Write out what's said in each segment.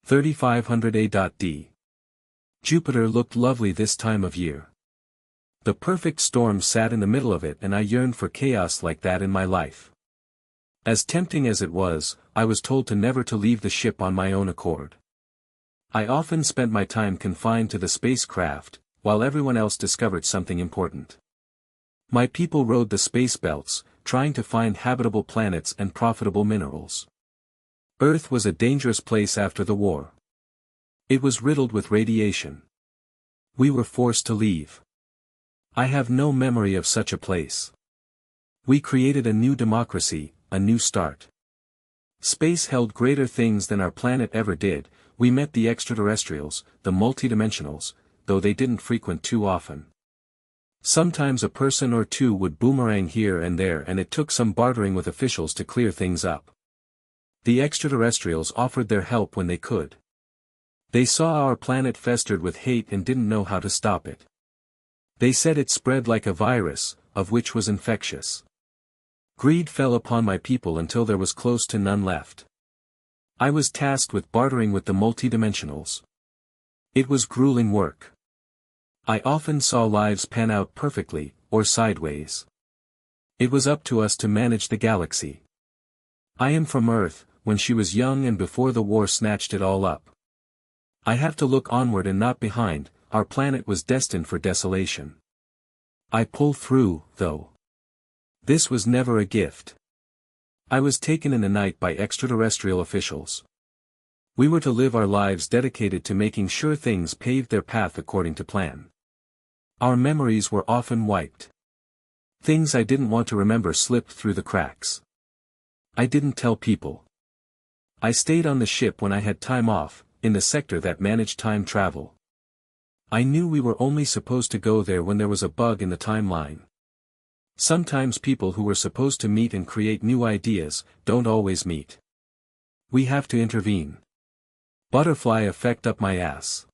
3500 A.D. Jupiter looked lovely this time of year. The perfect storm sat in the middle of it, and I yearned for chaos like that in my life. As tempting as it was, I was told to never to leave the ship on my own accord. I often spent my time confined to the spacecraft, while everyone else discovered something important. My people rode the space belts, trying to find habitable planets and profitable minerals. Earth was a dangerous place after the war. It was riddled with radiation. We were forced to leave. I have no memory of such a place. We created a new democracy, a new start. Space held greater things than our planet ever did. We met the extraterrestrials, the multidimensionals, though they didn't frequent too often. Sometimes a person or two would boomerang here and there, and it took some bartering with officials to clear things up. The extraterrestrials offered their help when they could. They saw our planet festered with hate and didn't know how to stop it. They said it spread like a virus, of which was infectious. Greed fell upon my people until there was close to none left. I was tasked with bartering with the multidimensionals. It was grueling work. I often saw lives pan out perfectly, or sideways. It was up to us to manage the galaxy. I am from Earth, when she was young and before the war snatched it all up. I have to look onward and not behind. Our planet was destined for desolation. I pull through, though. This was never a gift. I was taken in the night by extraterrestrial officials. We were to live our lives dedicated to making sure things paved their path according to plan. Our memories were often wiped. Things I didn't want to remember slipped through the cracks. I didn't tell people. I stayed on the ship when I had time off, in the sector that managed time travel. I knew we were only supposed to go there when there was a bug in the timeline. Sometimes people who were supposed to meet and create new ideas, don't always meet. We have to intervene. Butterfly effect up my ass.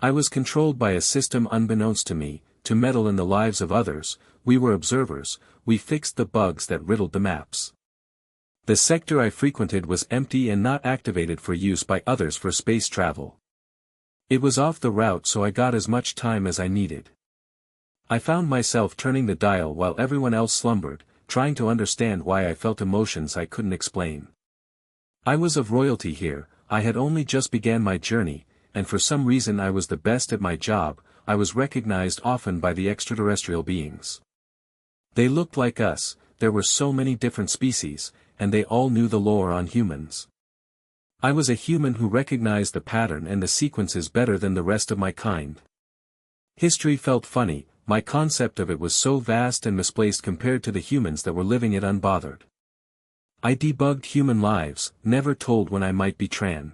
I was controlled by a system unbeknownst to me, to meddle in the lives of others. We were observers, we fixed the bugs that riddled the maps. The sector I frequented was empty and not activated for use by others for space travel. It was off the route, so I got as much time as I needed. I found myself turning the dial while everyone else slumbered, trying to understand why I felt emotions I couldn't explain. I was of royalty here, I had only just began my journey, and for some reason I was the best at my job. I was recognized often by the extraterrestrial beings. They looked like us, there were so many different species, and they all knew the lore on humans. I was a human who recognized the pattern and the sequences better than the rest of my kind. History felt funny, my concept of it was so vast and misplaced compared to the humans that were living it unbothered. I debugged human lives, never told when I might be Tran.